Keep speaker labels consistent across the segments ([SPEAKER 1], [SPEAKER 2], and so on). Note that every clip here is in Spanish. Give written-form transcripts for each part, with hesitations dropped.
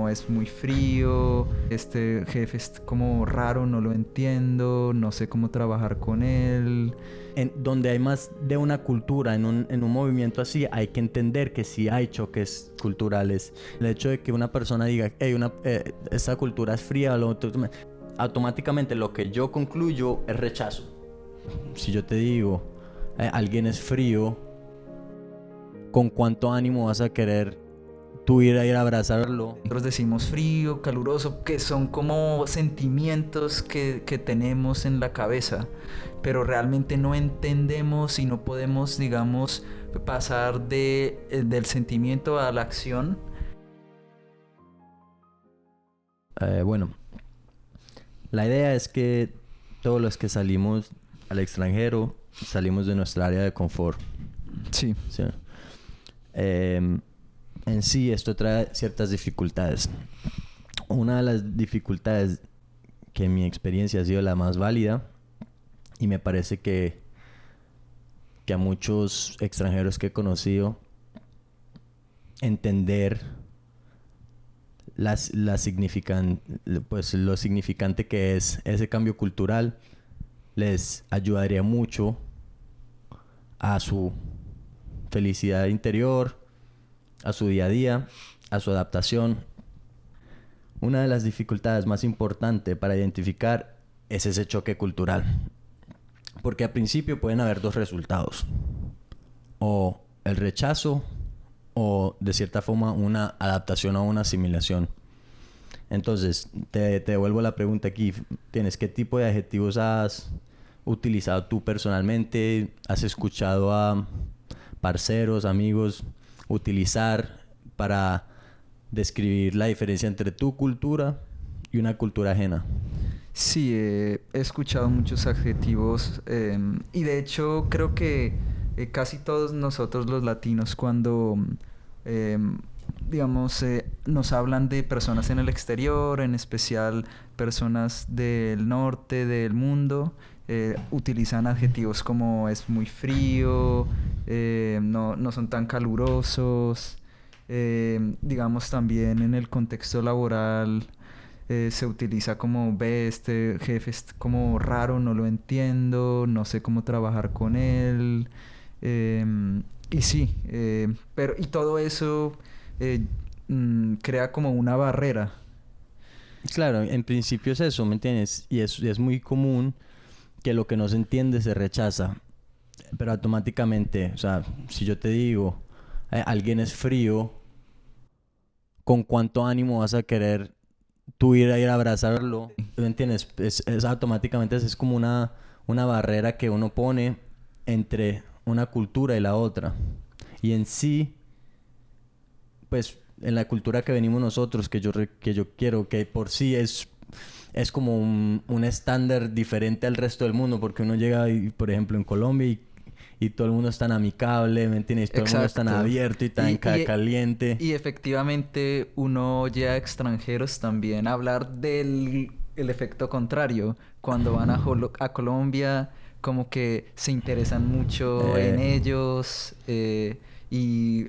[SPEAKER 1] como es muy frío, este jefe es como raro, no lo entiendo, no sé cómo trabajar con él.
[SPEAKER 2] Donde hay más de una cultura, en un movimiento así, hay que entender que sí hay choques culturales. El hecho de que una persona diga, hey, esta cultura es fría, automáticamente lo que yo concluyo es rechazo. Si yo te digo, alguien es frío, ¿con cuánto ánimo vas a querer tú ir a abrazarlo?
[SPEAKER 1] Nosotros decimos frío, caluroso, que son como sentimientos que tenemos en la cabeza, pero realmente no entendemos y no podemos, digamos, pasar del sentimiento a la acción.
[SPEAKER 2] Bueno, la idea es que todos los que salimos al extranjero salimos de nuestra área de confort.
[SPEAKER 1] Sí.
[SPEAKER 2] ¿Sí? En sí esto trae ciertas dificultades. Una de las dificultades que en mi experiencia ha sido la más válida, y me parece que a muchos extranjeros que he conocido, entender lo significante que es ese cambio cultural les ayudaría mucho a su felicidad interior, a su día a día, a su adaptación. Una de las dificultades más importantes para identificar es ese choque cultural. Porque al principio pueden haber dos resultados. O el rechazo o de cierta forma una adaptación o una asimilación. Entonces, te devuelvo la pregunta aquí. ¿Qué tipo de adjetivos has utilizado tú personalmente? ¿Has escuchado a parceros, amigos utilizar para describir la diferencia entre tu cultura y una cultura ajena?
[SPEAKER 1] Sí, he escuchado muchos adjetivos y de hecho creo que casi todos nosotros los latinos cuando digamos nos hablan de personas en el exterior, en especial personas del norte del mundo, utilizan adjetivos como es muy frío, no son tan calurosos, digamos también en el contexto laboral. Se utiliza como, ve, este jefe es como raro, no lo entiendo, no sé cómo trabajar con él. Y sí, y todo eso crea como una barrera.
[SPEAKER 2] Claro, en principio es eso, ¿me entiendes? Y es muy común que lo que no se entiende se rechaza. Pero automáticamente, o sea, si yo te digo, alguien es frío, ¿con cuánto ánimo vas a querer tú ir a abrazarlo? ¿Me entiendes? Automáticamente es como una barrera que uno pone entre una cultura y la otra. Y en sí, pues en la cultura que venimos nosotros, que yo quiero, que por sí es como un estándar diferente al resto del mundo, porque uno llega, por ejemplo, en Colombia y todo el mundo es tan amicable, ¿me entiendes? Todo el mundo es tan abierto y tan caliente.
[SPEAKER 1] Y efectivamente uno oye a extranjeros también hablar del el efecto contrario. Cuando van a Colombia, como que se interesan mucho en ellos. Y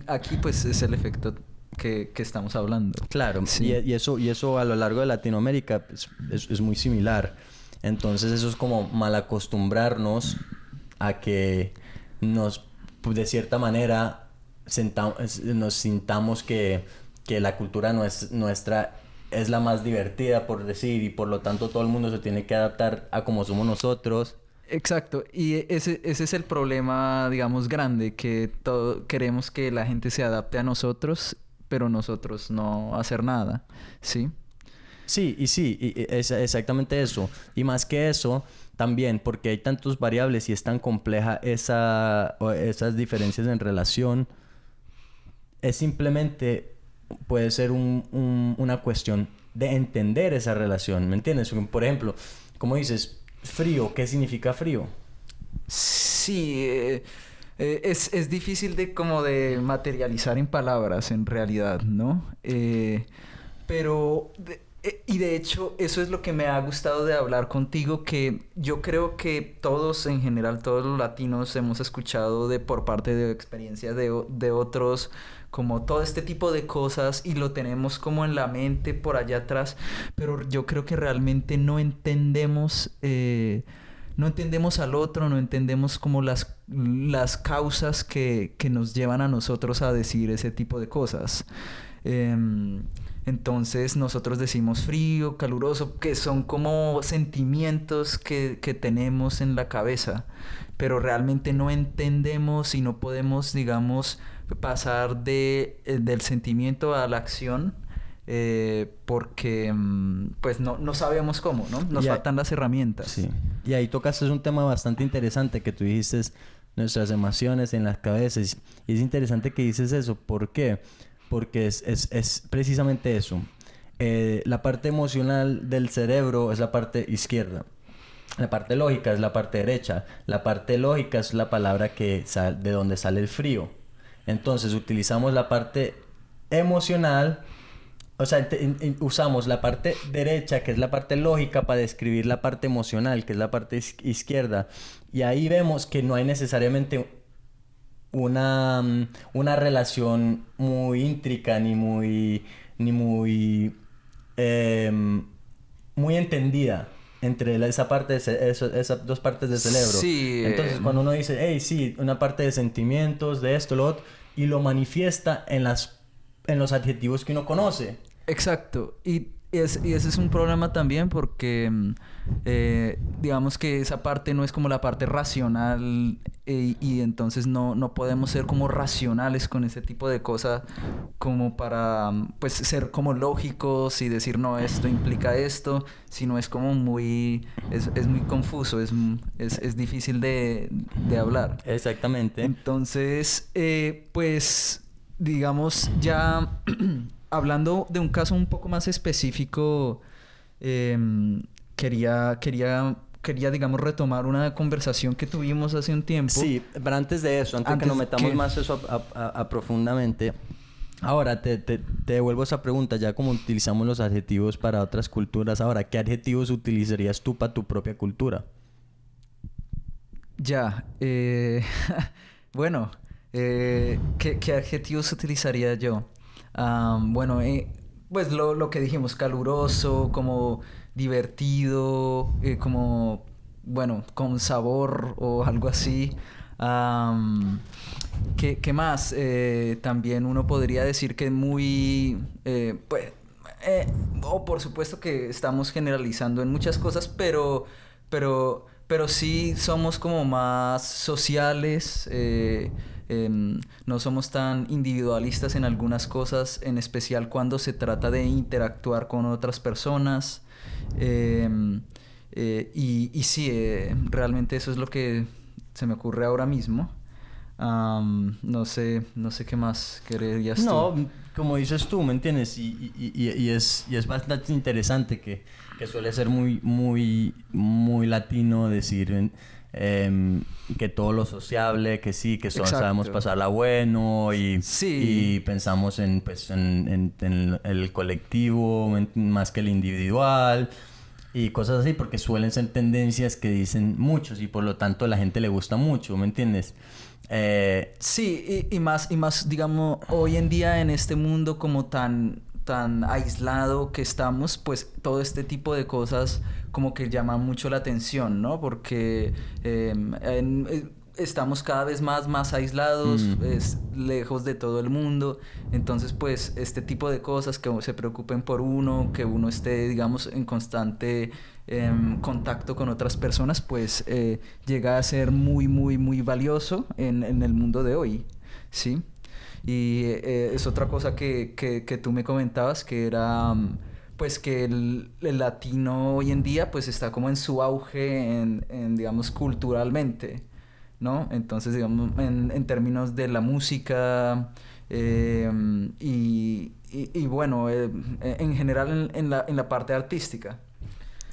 [SPEAKER 1] aquí pues es el efecto que estamos hablando.
[SPEAKER 2] Claro,
[SPEAKER 1] sí.
[SPEAKER 2] y eso a lo largo de Latinoamérica es muy similar. Entonces eso es como mal acostumbrarnos a que pues, de cierta manera nos sintamos que la cultura nuestra es la más divertida, por decir, y por lo tanto todo el mundo se tiene que adaptar a como somos nosotros.
[SPEAKER 1] Exacto, y ese es el problema, digamos, grande, que queremos que la gente se adapte a nosotros, pero nosotros no hacer nada, ¿sí?
[SPEAKER 2] Sí, es exactamente eso. Y más que eso, también porque hay tantas variables y es tan compleja esas diferencias en relación, es simplemente puede ser una cuestión de entender esa relación, ¿me entiendes? Por ejemplo, como dices, frío, ¿qué significa frío?
[SPEAKER 1] Sí, es difícil de materializar en palabras en realidad, ¿no? Pero y de hecho eso es lo que me ha gustado de hablar contigo, que yo creo que todos en general, todos los latinos hemos escuchado por parte de experiencias de otros como todo este tipo de cosas y lo tenemos como en la mente por allá atrás, pero yo creo que realmente no entendemos al otro, no entendemos como las causas que nos llevan a nosotros a decir ese tipo de cosas. Entonces nosotros decimos frío, caluroso, que son como sentimientos que tenemos en la cabeza, pero realmente no entendemos y no podemos, digamos, pasar del sentimiento a la acción, porque pues no sabemos cómo, ¿no? Nos faltan las herramientas.
[SPEAKER 2] Sí. Y ahí tocaste un tema bastante interesante que tú dijiste, nuestras emociones en las cabezas. Y es interesante que dices eso. ¿Por qué? Porque es precisamente eso. La parte emocional del cerebro es la parte izquierda. La parte lógica es la parte derecha. La parte lógica es la palabra de donde sale el frío. Entonces utilizamos la parte emocional. O sea, usamos la parte derecha, que es la parte lógica, para describir la parte emocional, que es la parte izquierda. Y ahí vemos que no hay necesariamente una relación muy íntrica ni muy entendida entre esas dos partes del cerebro.
[SPEAKER 1] Sí.
[SPEAKER 2] Entonces, cuando uno dice, hey, sí, una parte de sentimientos, de esto, lo otro, y lo manifiesta en los adjetivos que uno conoce.
[SPEAKER 1] Exacto. Y ese es un problema también porque digamos que esa parte no es como la parte racional y entonces no podemos ser como racionales con ese tipo de cosas como para pues ser como lógicos y decir no, esto implica esto, sino es como es muy confuso, es difícil de hablar.
[SPEAKER 2] Exactamente.
[SPEAKER 1] Entonces pues digamos ya hablando de un caso un poco más específico, quería, digamos, retomar una conversación que tuvimos hace un tiempo.
[SPEAKER 2] Sí, pero antes de eso, antes que nos metamos más eso a profundamente, ahora te devuelvo esa pregunta, ya como utilizamos los adjetivos para otras culturas, ahora, ¿qué adjetivos utilizarías tú para tu propia cultura?
[SPEAKER 1] Ya, bueno, ¿qué adjetivos utilizaría yo? Bueno, pues lo que dijimos, caluroso, como divertido, como, bueno, con sabor o algo así. ¿Qué más? También uno podría decir que es muy, pues, por supuesto que estamos generalizando en muchas cosas, pero sí somos como más sociales, no somos tan individualistas en algunas cosas, en especial cuando se trata de interactuar con otras personas. Y sí, realmente eso es lo que se me ocurre ahora mismo. No sé qué más querías tú.
[SPEAKER 2] No, como dices tú, ¿me entiendes? Y es bastante interesante que suele ser muy latino decir que todo lo sociable, que sí, que sabemos pasarla bueno y pensamos en el colectivo más que el individual y cosas así, porque suelen ser tendencias que dicen muchos y por lo tanto a la gente le gusta mucho, ¿me entiendes?
[SPEAKER 1] Sí, y más, digamos, hoy en día en este mundo como tan aislado que estamos, pues todo este tipo de cosas como que llaman mucho la atención, ¿no? Porque estamos cada vez más aislados, lejos de todo el mundo. Entonces, pues, este tipo de cosas que se preocupen por uno, que uno esté, digamos, en constante contacto con otras personas, pues llega a ser muy valioso en el mundo de hoy, ¿sí? Y es otra cosa que tú me comentabas, que era pues que el latino hoy en día pues está como en su auge digamos, culturalmente, ¿no? Entonces, digamos, en términos de la música y bueno, en general en la parte artística.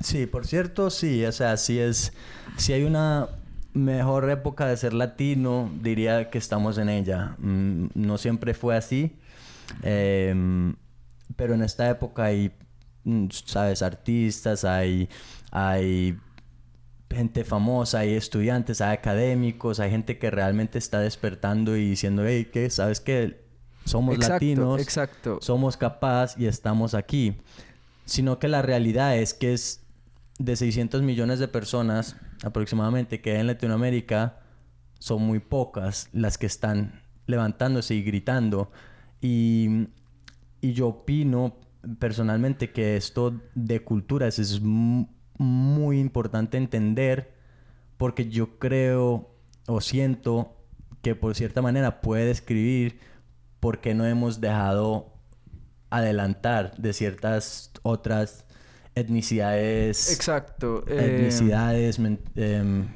[SPEAKER 2] Sí, por cierto, sí, o sea, si hay una mejor época de ser latino, diría que estamos en ella. No siempre fue así, pero en esta época hay, sabes, artistas, hay gente famosa, hay estudiantes, hay académicos, hay gente que realmente está despertando y diciendo, hey, ¿qué? ¿Sabes qué? somos latinos,
[SPEAKER 1] exacto.
[SPEAKER 2] somos capaz y estamos aquí. Sino que la realidad es que es de 600 millones de personas aproximadamente que hay en Latinoamérica, son muy pocas las que están levantándose y gritando. Y yo opino personalmente que esto de culturas es muy importante entender, porque yo creo o siento que por cierta manera puede describir por qué no hemos dejado adelantar de ciertas otras etnicidades.
[SPEAKER 1] Exacto.
[SPEAKER 2] Etnicidades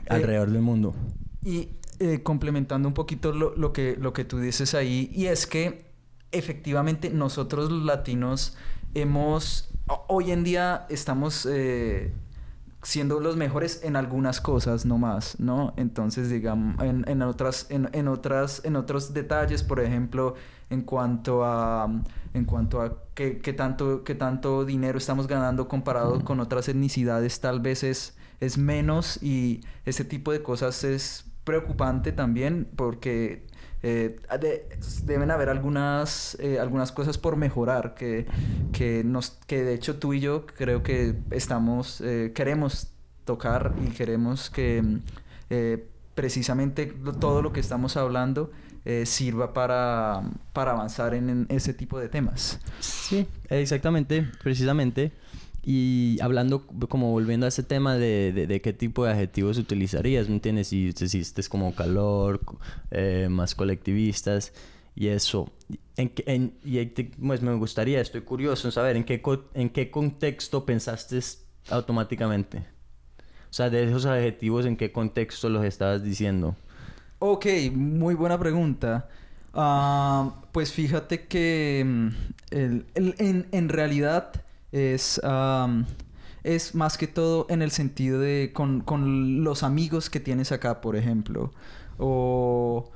[SPEAKER 2] alrededor del mundo.
[SPEAKER 1] Y complementando un poquito lo que tú dices ahí, y es que efectivamente nosotros los latinos hoy en día estamos siendo los mejores en algunas cosas nomás, ¿no? Entonces, digamos, en otros detalles, por ejemplo, en cuanto a qué tanto dinero estamos ganando comparado con otras etnicidades, tal vez es menos, y ese tipo de cosas es preocupante también porque deben haber algunas cosas por mejorar que de hecho tú y yo creo que queremos tocar, y queremos que precisamente todo lo que estamos hablando sirva para avanzar en ese tipo de temas.
[SPEAKER 2] Sí, exactamente, precisamente. Y hablando, como volviendo a ese tema de qué tipo de adjetivos utilizarías, ¿me entiendes? Si hiciste como calor, más colectivistas y eso. Pues me gustaría, estoy curioso en saber en qué contexto pensaste automáticamente. O sea, de esos adjetivos, ¿en qué contexto los estabas diciendo?
[SPEAKER 1] Ok, muy buena pregunta. Pues fíjate que en realidad es más que todo en el sentido de con los amigos que tienes acá, por ejemplo. O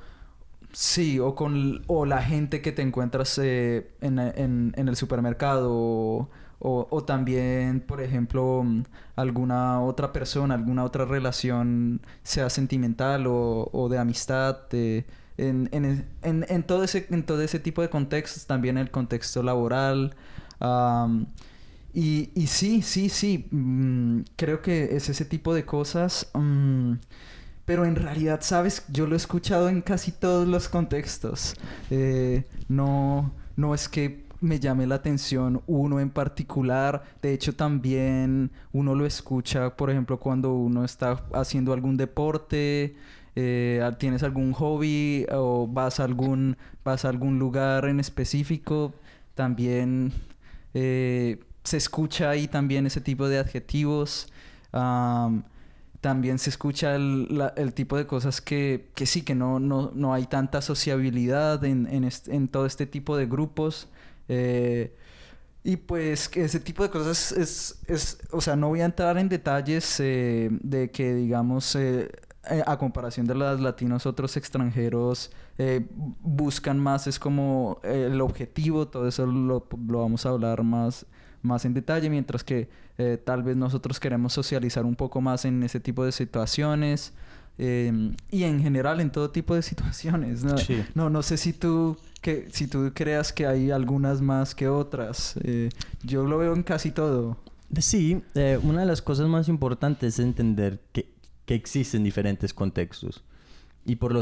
[SPEAKER 1] sí, o la gente que te encuentras en el supermercado. O también, por ejemplo, alguna otra persona, alguna otra relación, sea sentimental o de amistad. En todo ese tipo de contextos, también el contexto laboral. Y sí. Creo que es ese tipo de cosas. Pero en realidad, ¿sabes? Yo lo he escuchado en casi todos los contextos. No es que me llame la atención uno en particular. De hecho, también uno lo escucha, por ejemplo, cuando uno está haciendo algún deporte, tienes algún hobby o vas a algún lugar en específico. También se escucha ahí también ese tipo de adjetivos. También se escucha el tipo de cosas que sí, que no hay tanta sociabilidad en todo este tipo de grupos. Y pues que ese tipo de cosas o sea, no voy a entrar en detalles de que, digamos, a comparación de los latinos, otros extranjeros buscan más, es como el objetivo, todo eso lo vamos a hablar más en detalle, mientras que tal vez nosotros queremos socializar un poco más en ese tipo de situaciones, y en general en todo tipo de situaciones, ¿no?
[SPEAKER 2] Sí.
[SPEAKER 1] No sé si tú creas que hay algunas más que otras. Yo lo veo en casi todo.
[SPEAKER 2] Sí, una de las cosas más importantes es entender que existen diferentes contextos. Y por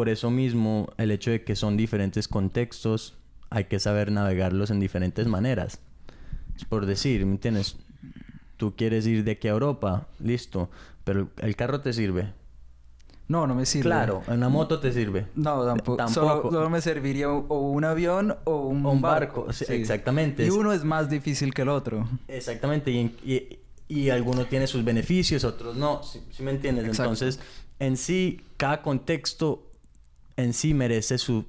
[SPEAKER 2] eso mismo, el hecho de que son diferentes contextos, hay que saber navegarlos en diferentes maneras. Es por decir, ¿me entiendes? Tú quieres ir de aquí a Europa, listo, pero el carro te sirve.
[SPEAKER 1] No me sirve.
[SPEAKER 2] Claro, una moto te sirve.
[SPEAKER 1] No, tampoco. Solo me serviría o un avión o un barco.
[SPEAKER 2] Sí,
[SPEAKER 1] Sí.
[SPEAKER 2] exactamente.
[SPEAKER 1] Y uno es más difícil que el otro.
[SPEAKER 2] Exactamente. Y alguno tiene sus beneficios, otros no. ¿Sí me entiendes?
[SPEAKER 1] Exacto.
[SPEAKER 2] Entonces, en sí, cada contexto en sí merece su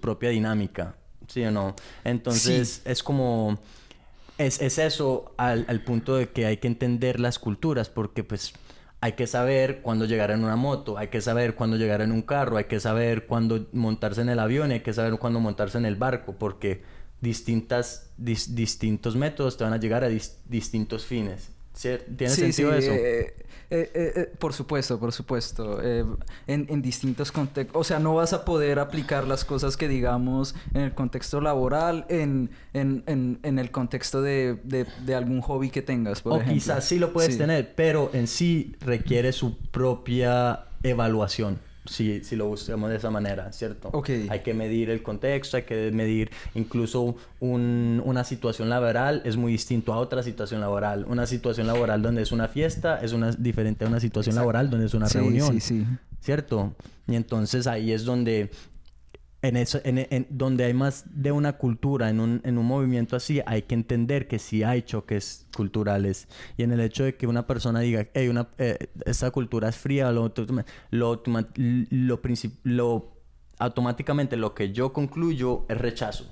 [SPEAKER 2] propia dinámica. ¿Sí o no? Entonces,
[SPEAKER 1] Sí.
[SPEAKER 2] es como... Es eso al punto de que hay que entender las culturas, porque pues hay que saber cuándo llegar en una moto, hay que saber cuándo llegar en un carro, hay que saber cuándo montarse en el avión, hay que saber cuándo montarse en el barco, porque distintos métodos te van a llegar a distintos fines. ¿Tiene sentido eso?
[SPEAKER 1] Por supuesto, por supuesto. En distintos contextos. O sea, no vas a poder aplicar las cosas que digamos en el contexto laboral, en el contexto de algún hobby que tengas, por ejemplo.
[SPEAKER 2] O quizás sí lo puedes tener, pero en sí requiere su propia evaluación. Si lo buscamos de esa manera, ¿cierto?
[SPEAKER 1] Okay.
[SPEAKER 2] Hay que medir el contexto, hay que medir incluso una situación laboral es muy distinto a otra situación laboral. Una situación laboral donde es una fiesta es diferente a una situación laboral donde es una reunión. ¿Cierto? Y entonces ahí es donde donde hay más de una cultura, en un movimiento así, hay que entender que sí hay choques culturales. Y en el hecho de que una persona diga, hey, esta cultura es fría, automáticamente lo que yo concluyo es rechazo.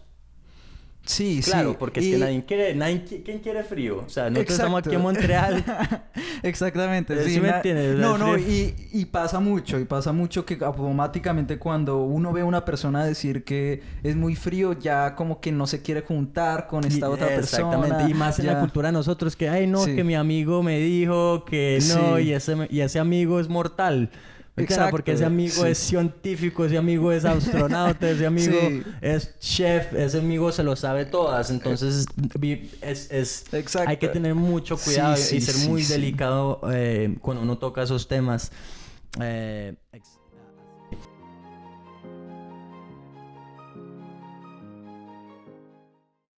[SPEAKER 1] Sí,
[SPEAKER 2] claro, porque es que ¿quién quiere frío? O sea, nosotros estamos aquí en Montreal.
[SPEAKER 1] Exactamente.
[SPEAKER 2] ¿Sí me entiendes?
[SPEAKER 1] Y pasa mucho que automáticamente cuando uno ve a una persona decir que es muy frío, ya como que no se quiere juntar con esta otra persona.
[SPEAKER 2] Exactamente. Y más en la cultura de nosotros que, ay, no, que mi amigo me dijo que no, y ese amigo es mortal. Exacto, porque ese amigo es científico, ese amigo es astronauta, ese amigo es chef, ese amigo se lo sabe todas. Entonces, hay que tener mucho cuidado y ser muy delicado cuando uno toca esos temas.